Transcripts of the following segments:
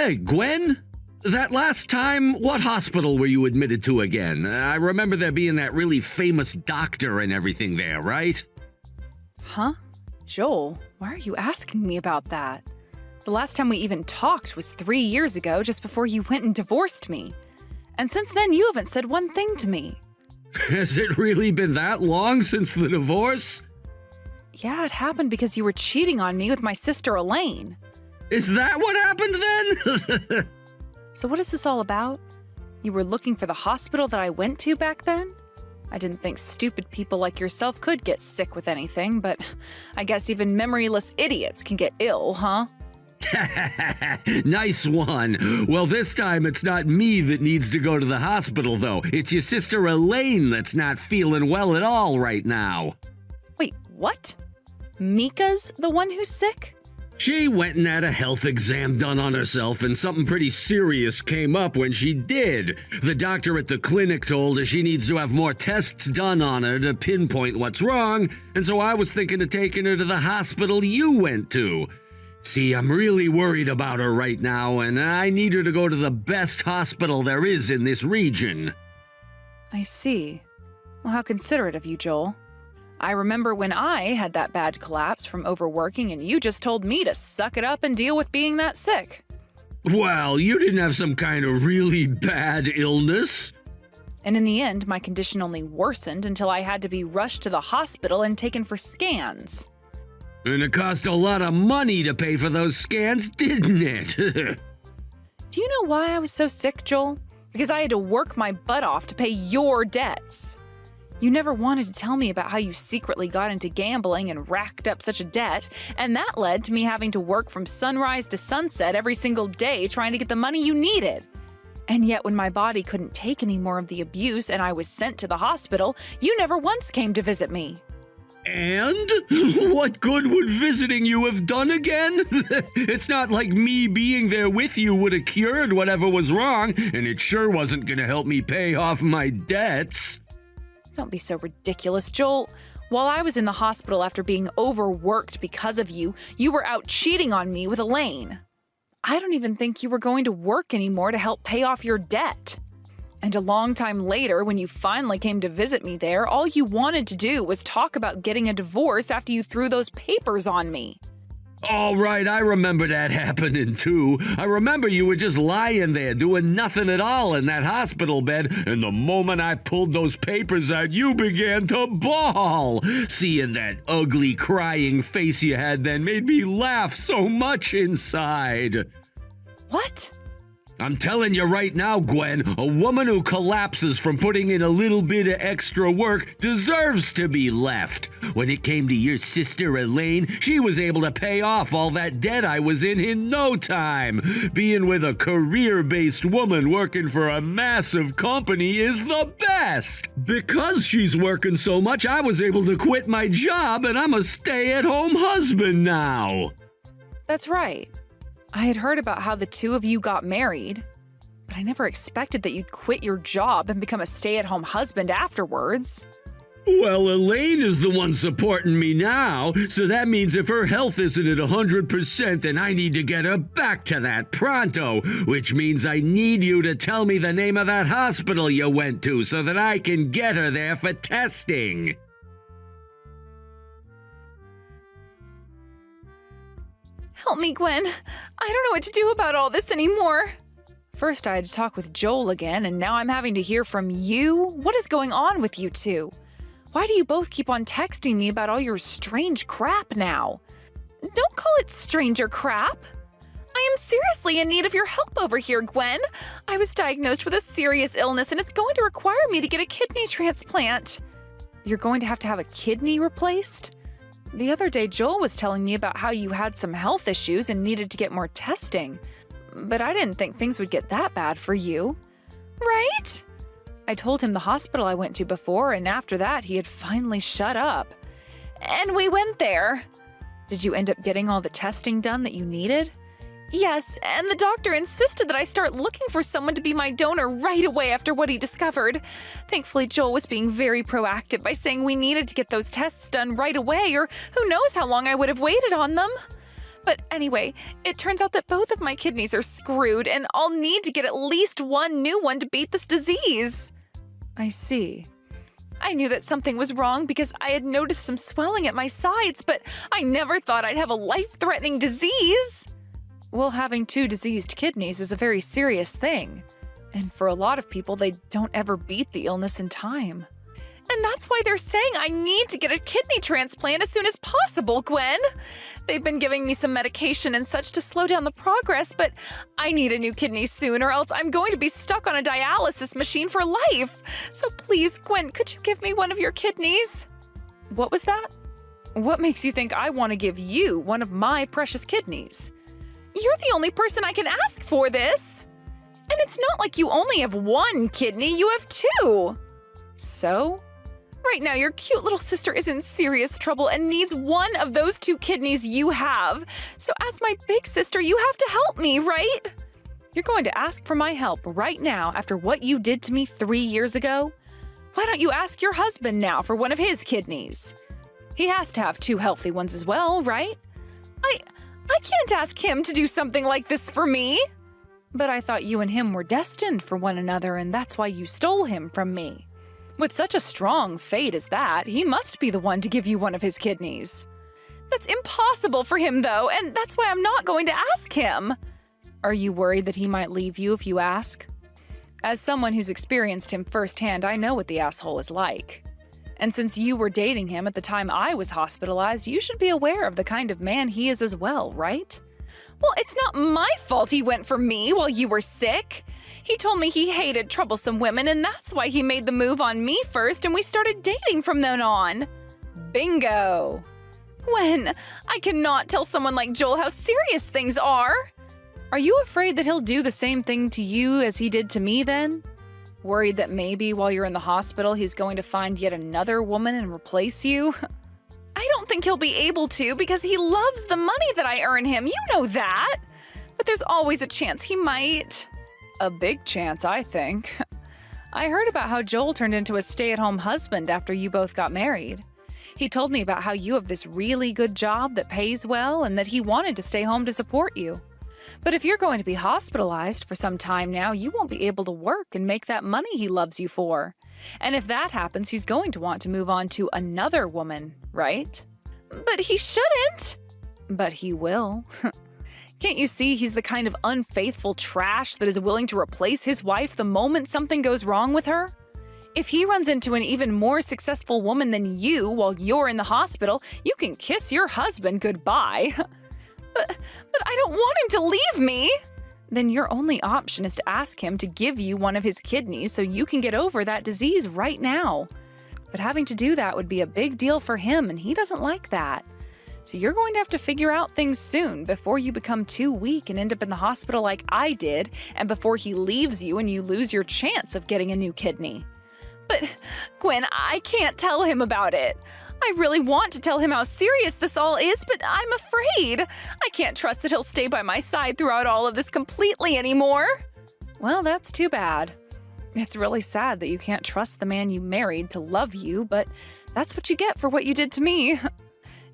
Hey, Gwen? That last time, what hospital were you admitted to again? I remember there being that really famous doctor and everything there, right? Huh? Joel, why are you asking me about that? The last time we even talked was 3 years ago, just before you went and divorced me. And since then, you haven't said one thing to me. Has it really been that long since the divorce? Yeah, it happened because you were cheating on me with my sister Elaine. Is that what happened then? So what is this all about? You were looking for the hospital that I went to back then? I didn't think stupid people like yourself could get sick with anything, but I guess even memoryless idiots can get ill, huh? Nice one. Well, this time it's not me that needs to go to the hospital, though. It's your sister Elaine that's not feeling well at all right now. Wait, what? Mika's the one who's sick? She went and had a health exam done on herself, and something pretty serious came up when she did. The doctor at the clinic told her she needs to have more tests done on her to pinpoint what's wrong, and so I was thinking of taking her to the hospital you went to. See, I'm really worried about her right now, and I need her to go to the best hospital there is in this region. I see. Well, how considerate of you, Joel. I remember when I had that bad collapse from overworking and you just told me to suck it up and deal with being that sick. Well, you didn't have some kind of really bad illness. And in the end, my condition only worsened until I had to be rushed to the hospital and taken for scans. And it cost a lot of money to pay for those scans, didn't it? Do you know why I was so sick, Joel? Because I had to work my butt off to pay your debts. You never wanted to tell me about how you secretly got into gambling and racked up such a debt, and that led to me having to work from sunrise to sunset every single day trying to get the money you needed. And yet when my body couldn't take any more of the abuse and I was sent to the hospital, you never once came to visit me. And? What good would visiting you have done again? It's not like me being there with you would have cured whatever was wrong, and it sure wasn't gonna help me pay off my debts. Don't be so ridiculous, Joel. While I was in the hospital after being overworked because of you, you were out cheating on me with Elaine. I don't even think you were going to work anymore to help pay off your debt. And a long time later, when you finally came to visit me there, all you wanted to do was talk about getting a divorce after you threw those papers on me. All right, I remember that happening too. I remember you were just lying there doing nothing at all in that hospital bed, and the moment I pulled those papers out, you began to bawl. Seeing that ugly crying face you had then made me laugh so much inside. What? I'm telling you right now, Gwen, a woman who collapses from putting in a little bit of extra work deserves to be left. When it came to your sister Elaine, she was able to pay off all that debt I was in no time. Being with a career-based woman working for a massive company is the best. Because she's working so much, I was able to quit my job and I'm a stay-at-home husband now. That's right. I had heard about how the two of you got married, but I never expected that you'd quit your job and become a stay-at-home husband afterwards. Well, Elaine is the one supporting me now, so that means if her health isn't at 100%, then I need to get her back to that pronto, which means I need you to tell me the name of that hospital you went to so that I can get her there for testing. Help me, Gwen. I don't know what to do about all this anymore. First, I had to talk with Joel again, and now I'm having to hear from you? What is going on with you two? Why do you both keep on texting me about all your strange crap now? Don't call it stranger crap. I am seriously in need of your help over here, Gwen. I was diagnosed with a serious illness, and it's going to require me to get a kidney transplant. You're going to have a kidney replaced? The other day, Joel was telling me about how you had some health issues and needed to get more testing. But I didn't think things would get that bad for you. Right? I told him the hospital I went to before, and after that, he had finally shut up. And we went there. Did you end up getting all the testing done that you needed? Yes, and the doctor insisted that I start looking for someone to be my donor right away after what he discovered. Thankfully, Joel was being very proactive by saying we needed to get those tests done right away, or who knows how long I would have waited on them. But anyway, it turns out that both of my kidneys are screwed and I'll need to get at least one new one to beat this disease. I see. I knew that something was wrong because I had noticed some swelling at my sides, but I never thought I'd have a life-threatening disease. Well, having 2 diseased kidneys is a very serious thing. And for a lot of people, they don't ever beat the illness in time. And that's why they're saying I need to get a kidney transplant as soon as possible, Gwen. They've been giving me some medication and such to slow down the progress, but I need a new kidney soon or else I'm going to be stuck on a dialysis machine for life. So please, Gwen, could you give me one of your kidneys? What was that? What makes you think I want to give you one of my precious kidneys? You're the only person I can ask for this. And it's not like you only have 1 kidney, you have 2. So? Right now, your cute little sister is in serious trouble and needs one of those 2 kidneys you have. So as my big sister, you have to help me, right? You're going to ask for my help right now after what you did to me 3 years ago? Why don't you ask your husband now for one of his kidneys? He has to have 2 healthy ones as well, right? I can't ask him to do something like this for me. But I thought you and him were destined for one another, and that's why you stole him from me. With such a strong fate as that, he must be the one to give you one of his kidneys. That's impossible for him, though, and that's why I'm not going to ask him. Are you worried that he might leave you if you ask? As someone who's experienced him firsthand, I know what the asshole is like. And since you were dating him at the time I was hospitalized, you should be aware of the kind of man he is as well, right? Well, it's not my fault he went for me while you were sick. He told me he hated troublesome women, and that's why he made the move on me first, and we started dating from then on. Bingo! Gwen, I cannot tell someone like Joel how serious things are. Are you afraid that he'll do the same thing to you as he did to me then? Worried that maybe while you're in the hospital he's going to find yet another woman and replace you? I don't think he'll be able to because he loves the money that I earn him, you know that. But there's always a chance he might. A big chance, I think. I heard about how Joel turned into a stay-at-home husband after you both got married. He told me about how you have this really good job that pays well and that he wanted to stay home to support you. But if you're going to be hospitalized for some time now, you won't be able to work and make that money he loves you for. And if that happens, he's going to want to move on to another woman, right? But he shouldn't. But he will. Can't you see he's the kind of unfaithful trash that is willing to replace his wife the moment something goes wrong with her? If he runs into an even more successful woman than you while you're in the hospital, you can kiss your husband goodbye. But I don't want him to leave me. Then your only option is to ask him to give you one of his kidneys so you can get over that disease right now. But having to do that would be a big deal for him, and he doesn't like that. So you're going to have to figure out things soon before you become too weak and end up in the hospital like I did, and before he leaves you and you lose your chance of getting a new kidney. But, Gwen, I can't tell him about it. I really want to tell him how serious this all is, but I'm afraid. I can't trust that he'll stay by my side throughout all of this completely anymore. Well, that's too bad. It's really sad that you can't trust the man you married to love you, but that's what you get for what you did to me.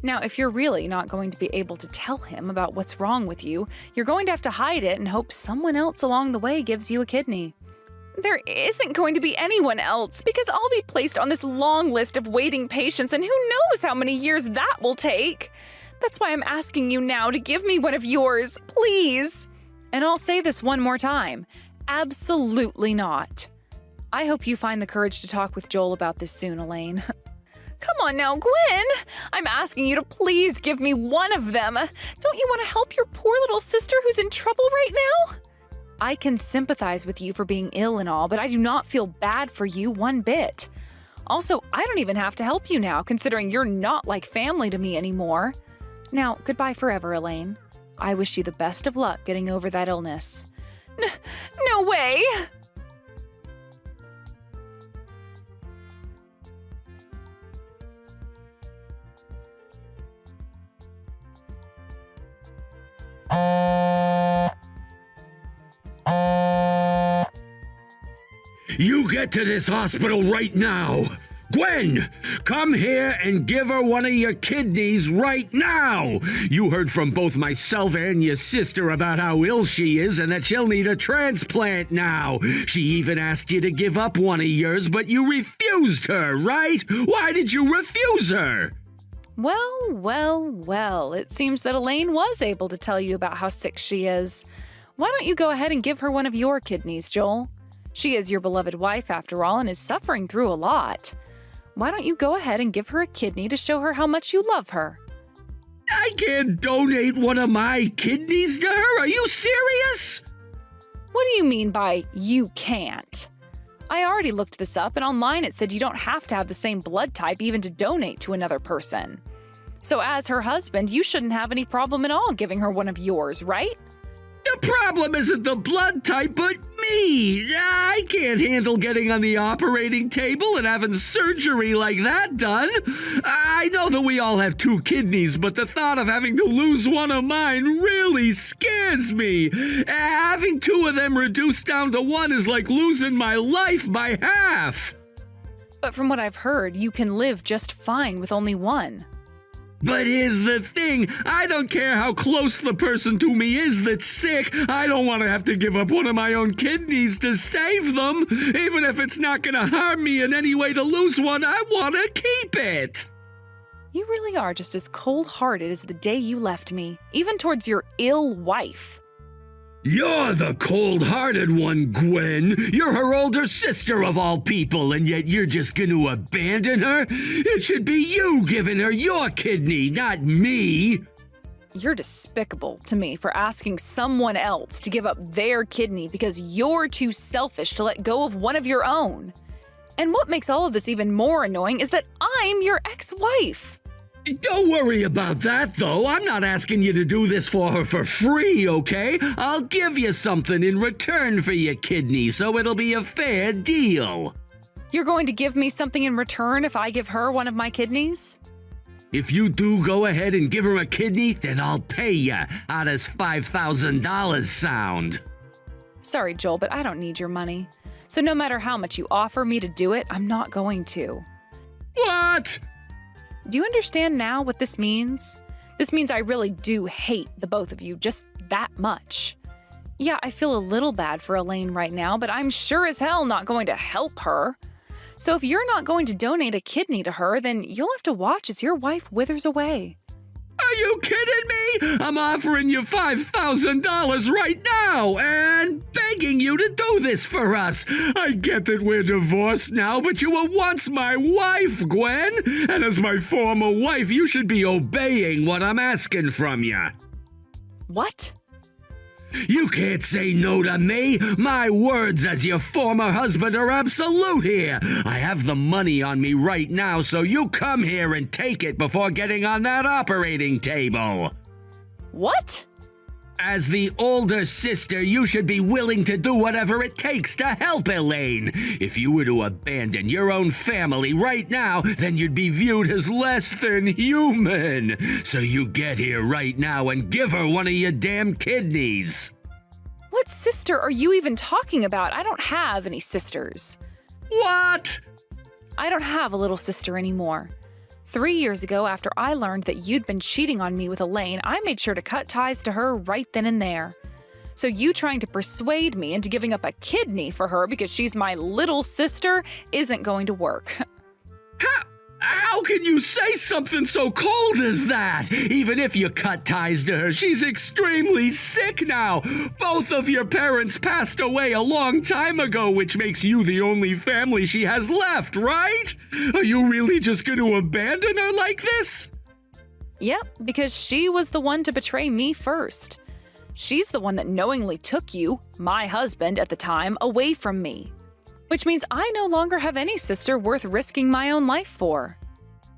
Now, if you're really not going to be able to tell him about what's wrong with you, you're going to have to hide it and hope someone else along the way gives you a kidney. There isn't going to be anyone else because I'll be placed on this long list of waiting patients, and who knows how many years that will take. That's why I'm asking you now to give me one of yours, please. And I'll say this one more time. Absolutely not. I hope you find the courage to talk with Joel about this soon, Elaine. Come on now, Gwen! I'm asking you to please give me one of them. Don't you want to help your poor little sister who's in trouble right now? I can sympathize with you for being ill and all, but I do not feel bad for you one bit. Also, I don't even have to help you now, considering you're not like family to me anymore. Now, goodbye forever, Elaine. I wish you the best of luck getting over that illness. No way! You get to this hospital right now! Gwen, come here and give her one of your kidneys right now. You heard from both myself and your sister about how ill she is and that she'll need a transplant now. She even asked you to give up one of yours, but you refused her, right? Why did you refuse her? Well, it seems that Elaine was able to tell you about how sick she is. Why don't you go ahead and give her one of your kidneys, Joel? She is your beloved wife, after all, and is suffering through a lot. Why don't you go ahead and give her a kidney to show her how much you love her? I can't donate one of my kidneys to her? Are you serious? What do you mean by you can't? I already looked this up, and online it said you don't have to have the same blood type even to donate to another person. So as her husband, you shouldn't have any problem at all giving her one of yours, right? The problem isn't the blood type, but me. I can't handle getting on the operating table and having surgery like that done. I know that we all have two kidneys, but the thought of having to lose one of mine really scares me. Having two of them reduced down to one is like losing my life by half. But from what I've heard, you can live just fine with only one. But here's the thing, I don't care how close the person to me is that's sick. I don't want to have to give up one of my own kidneys to save them. Even if it's not going to harm me in any way to lose one, I want to keep it. You really are just as cold-hearted as the day you left me, even towards your ill wife. You're the cold-hearted one, Gwen. You're her older sister of all people, and yet you're just going to abandon her? It should be you giving her your kidney, not me. You're despicable to me for asking someone else to give up their kidney because you're too selfish to let go of one of your own. And what makes all of this even more annoying is that I'm your ex-wife. Don't worry about that, though. I'm not asking you to do this for her for free, okay? I'll give you something in return for your kidney, so it'll be a fair deal. You're going to give me something in return if I give her one of my kidneys? If you do go ahead and give her a kidney, then I'll pay you. How does $5,000 sound? Sorry, Joel, but I don't need your money. So no matter how much you offer me to do it, I'm not going to. What? Do you understand now what this means? This means I really do hate the both of you just that much. Yeah, I feel a little bad for Elaine right now, but I'm sure as hell not going to help her. So if you're not going to donate a kidney to her, then you'll have to watch as your wife withers away. Are you kidding me? I'm offering you $5,000 right now and begging you to do this for us. I get that we're divorced now, but you were once my wife, Gwen. And as my former wife, you should be obeying what I'm asking from you. What? You can't say no to me. My words as your former husband are absolute here. I have the money on me right now, so you come here and take it before getting on that operating table. What? As the older sister, you should be willing to do whatever it takes to help Elaine. If you were to abandon your own family right now, then you'd be viewed as less than human. So you get here right now and give her one of your damn kidneys. What sister are you even talking about? I don't have any sisters. What? I don't have a little sister anymore. 3 years ago, after I learned that you'd been cheating on me with Elaine, I made sure to cut ties to her right then and there. So you trying to persuade me into giving up a kidney for her because she's my little sister isn't going to work. How can you say something so cold as that? Even if you cut ties to her, she's extremely sick now. Both of your parents passed away a long time ago, which makes you the only family she has left, right? Are you really just going to abandon her like this? Yep, because she was the one to betray me first. She's the one that knowingly took you, my husband at the time, away from me. Which means I no longer have any sister worth risking my own life for.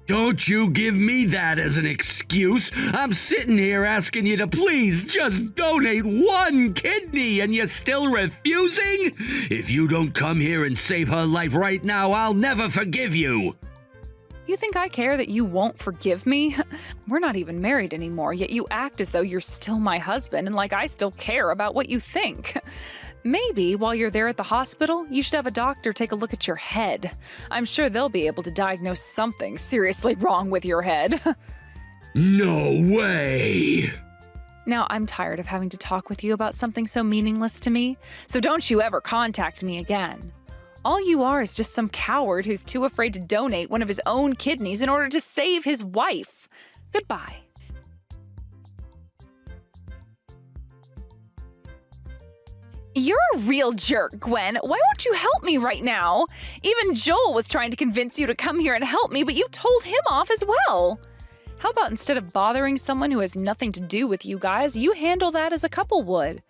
Don't you give me that as an excuse. I'm sitting here asking you to please just donate one kidney and you're still refusing? If you don't come here and save her life right now, I'll never forgive you. You think I care that you won't forgive me? We're not even married anymore, yet you act as though you're still my husband and like I still care about what you think. Maybe while you're there at the hospital, you should have a doctor take a look at your head. I'm sure they'll be able to diagnose something seriously wrong with your head. No way! Now, I'm tired of having to talk with you about something so meaningless to me, so don't you ever contact me again. All you are is just some coward who's too afraid to donate one of his own kidneys in order to save his wife. Goodbye. You're a real jerk, Gwen. Why won't you help me right now? Even Joel was trying to convince you to come here and help me, but you told him off as well. How about instead of bothering someone who has nothing to do with you guys, you handle that as a couple would?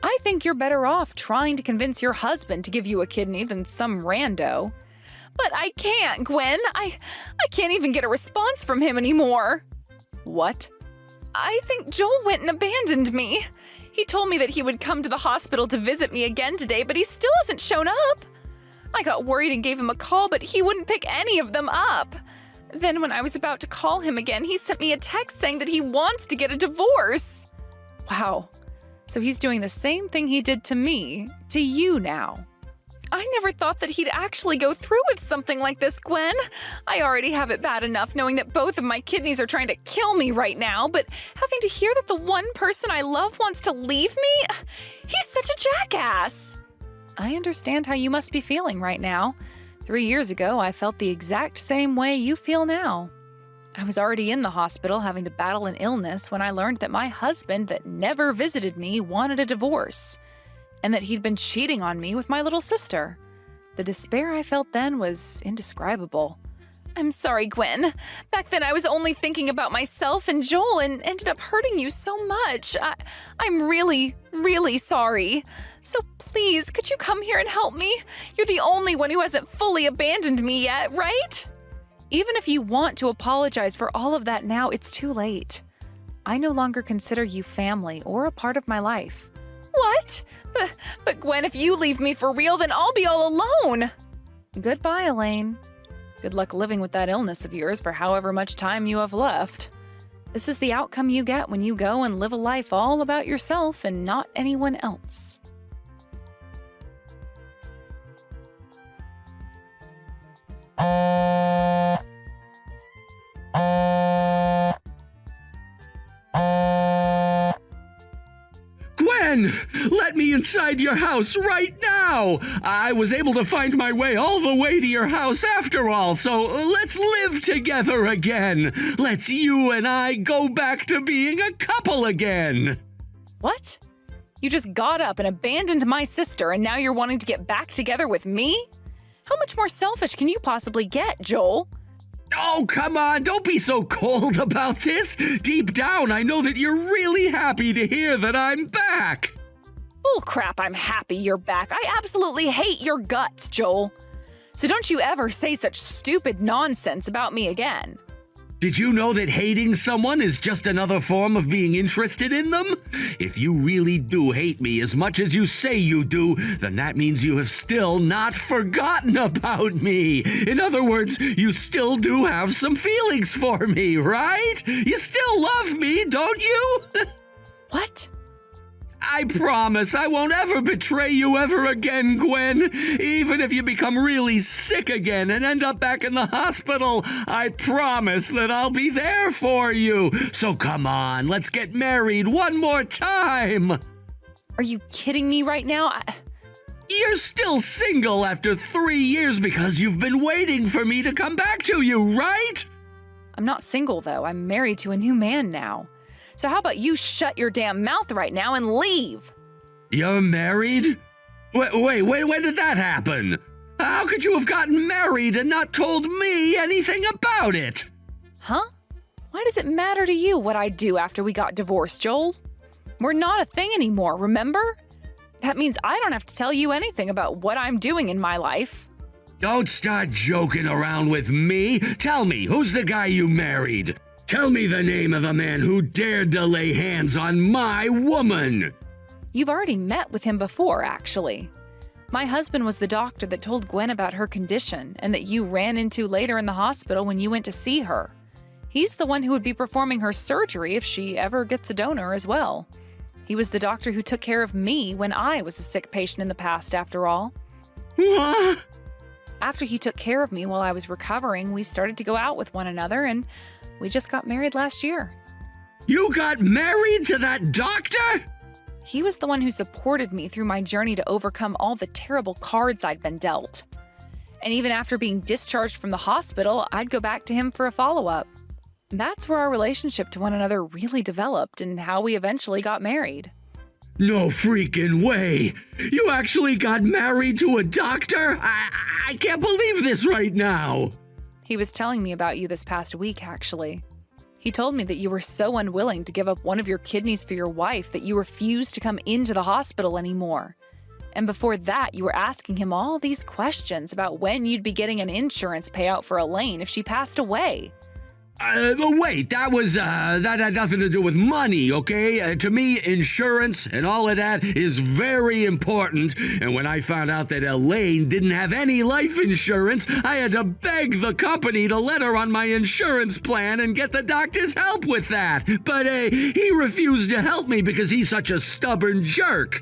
I think you're better off trying to convince your husband to give you a kidney than some rando. But I can't, Gwen. I can't even get a response from him anymore. What? I think Joel went and abandoned me. He told me that he would come to the hospital to visit me again today, but he still hasn't shown up. I got worried and gave him a call, but he wouldn't pick any of them up. Then when I was about to call him again, he sent me a text saying that he wants to get a divorce. Wow. So he's doing the same thing he did to me, to you now. I never thought that he'd actually go through with something like this, Gwen. I already have it bad enough knowing that both of my kidneys are trying to kill me right now, but having to hear that the one person I love wants to leave me? He's such a jackass. I understand how you must be feeling right now. 3 years ago, I felt the exact same way you feel now. I was already in the hospital having to battle an illness when I learned that my husband that never visited me wanted a divorce, and that he'd been cheating on me with my little sister. The despair I felt then was indescribable. I'm sorry, Gwen. Back then I was only thinking about myself and Joel and ended up hurting you so much. I'm really, really sorry. So please, could you come here and help me? You're the only one who hasn't fully abandoned me yet, right? Even if you want to apologize for all of that now, it's too late. I no longer consider you family or a part of my life. What? But Gwen, if you leave me for real, then I'll be all alone. Goodbye, Elaine. Good luck living with that illness of yours for however much time you have left. This is the outcome you get when you go and live a life all about yourself and not anyone else. Gwen, let me inside your house right now. I was able to find my way all the way to your house after all, so let's live together again. Let's you and I go back to being a couple again. What? You just got up and abandoned my sister and now you're wanting to get back together with me? How much more selfish can you possibly get, Joel? Oh, come on, don't be so cold about this. Deep down, I know that you're really happy to hear that I'm back. Bull crap, I'm happy you're back. I absolutely hate your guts, Joel. So don't you ever say such stupid nonsense about me again. Did you know that hating someone is just another form of being interested in them? If you really do hate me as much as you say you do, then that means you have still not forgotten about me. In other words, you still do have some feelings for me, right? You still love me, don't you? What? I promise I won't ever betray you ever again, Gwen. Even if you become really sick again and end up back in the hospital, I promise that I'll be there for you. So come on, let's get married one more time. Are you kidding me right now? You're still single after 3 years because you've been waiting for me to come back to you, right? I'm not single, though. I'm married to a new man now. So how about you shut your damn mouth right now and leave? You're married? Wait, when did that happen? How could you have gotten married and not told me anything about it? Huh? Why does it matter to you what I do after we got divorced, Joel? We're not a thing anymore, remember? That means I don't have to tell you anything about what I'm doing in my life. Don't start joking around with me. Tell me, who's the guy you married? Tell me the name of the man who dared to lay hands on my woman. You've already met with him before, actually. My husband was the doctor that told Gwen about her condition and that you ran into later in the hospital when you went to see her. He's the one who would be performing her surgery if she ever gets a donor as well. He was the doctor who took care of me when I was a sick patient in the past, after all. What? After he took care of me while I was recovering, we started to go out with one another, and we just got married last year. You got married to that doctor? He was the one who supported me through my journey to overcome all the terrible cards I'd been dealt. And even after being discharged from the hospital, I'd go back to him for a follow-up. That's where our relationship to one another really developed and how we eventually got married. No freaking way! You actually got married to a doctor? I can't believe this right now! He was telling me about you this past week, actually. He told me that you were so unwilling to give up one of your kidneys for your wife that you refused to come into the hospital anymore. And before that, you were asking him all these questions about when you'd be getting an insurance payout for Elaine if she passed away. Wait, that had nothing to do with money, okay? To me, insurance and all of that is very important. And when I found out that Elaine didn't have any life insurance, I had to beg the company to let her on my insurance plan and get the doctor's help with that. But he refused to help me because he's such a stubborn jerk.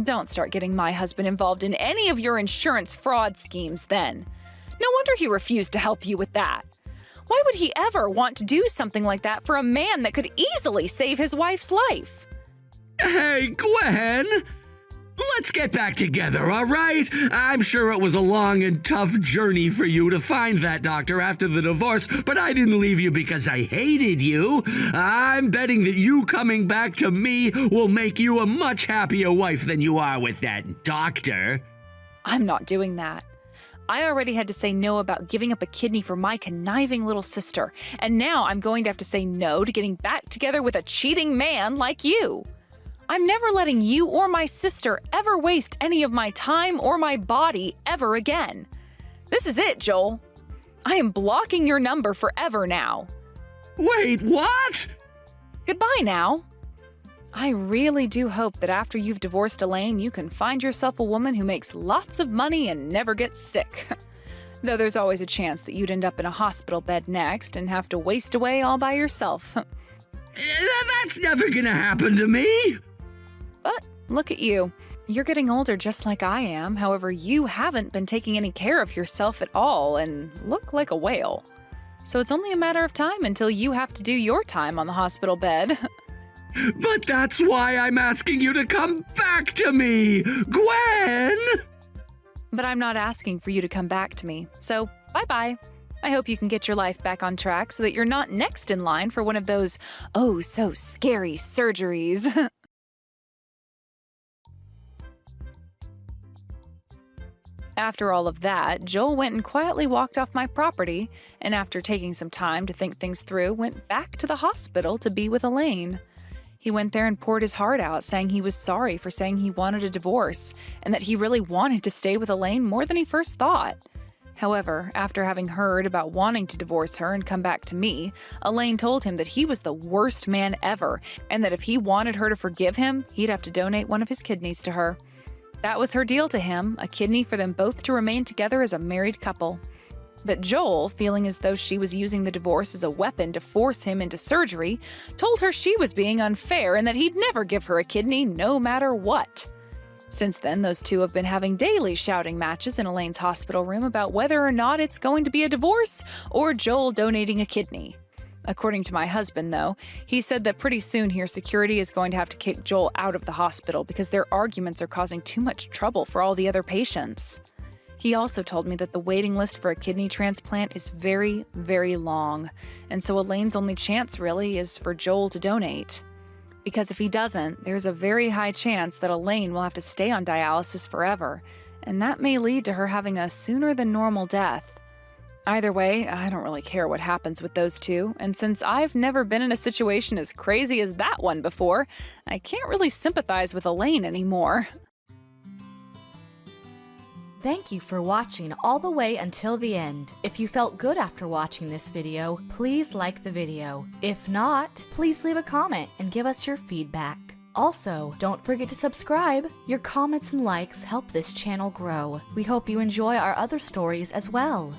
Don't start getting my husband involved in any of your insurance fraud schemes then. No wonder he refused to help you with that. Why would he ever want to do something like that for a man that could easily save his wife's life? Hey, Gwen! Let's get back together, all right? I'm sure it was a long and tough journey for you to find that doctor after the divorce, but I didn't leave you because I hated you. I'm betting that you coming back to me will make you a much happier wife than you are with that doctor. I'm not doing that. I already had to say no about giving up a kidney for my conniving little sister, and now I'm going to have to say no to getting back together with a cheating man like you. I'm never letting you or my sister ever waste any of my time or my body ever again. This is it, Joel. I am blocking your number forever now. Wait, what? Goodbye now. I really do hope that after you've divorced Elaine, you can find yourself a woman who makes lots of money and never gets sick. Though there's always a chance that you'd end up in a hospital bed next and have to waste away all by yourself. That's never gonna happen to me. But look at you. You're getting older just like I am. However, you haven't been taking any care of yourself at all and look like a whale. So it's only a matter of time until you have to do your time on the hospital bed. But that's why I'm asking you to come back to me, Gwen! But I'm not asking for you to come back to me, so bye-bye. I hope you can get your life back on track so that you're not next in line for one of those oh-so-scary surgeries. After all of that, Joel went and quietly walked off my property, and after taking some time to think things through, went back to the hospital to be with Elaine. He went there and poured his heart out, saying he was sorry for saying he wanted a divorce, and that he really wanted to stay with Elaine more than he first thought. However, after having heard about wanting to divorce her and come back to me, Elaine told him that he was the worst man ever, and that if he wanted her to forgive him, he'd have to donate one of his kidneys to her. That was her deal to him, a kidney for them both to remain together as a married couple. But Joel, feeling as though she was using the divorce as a weapon to force him into surgery, told her she was being unfair and that he'd never give her a kidney no matter what. Since then, those two have been having daily shouting matches in Elaine's hospital room about whether or not it's going to be a divorce or Joel donating a kidney. According to my husband, though, he said that pretty soon here security is going to have to kick Joel out of the hospital because their arguments are causing too much trouble for all the other patients. He also told me that the waiting list for a kidney transplant is very, very long, and so Elaine's only chance really is for Joel to donate. Because if he doesn't, there's a very high chance that Elaine will have to stay on dialysis forever, and that may lead to her having a sooner than normal death. Either way, I don't really care what happens with those two, and since I've never been in a situation as crazy as that one before, I can't really sympathize with Elaine anymore. Thank you for watching all the way until the end. If you felt good after watching this video, please like the video. If not, please leave a comment and give us your feedback. Also, don't forget to subscribe. Your comments and likes help this channel grow. We hope you enjoy our other stories as well.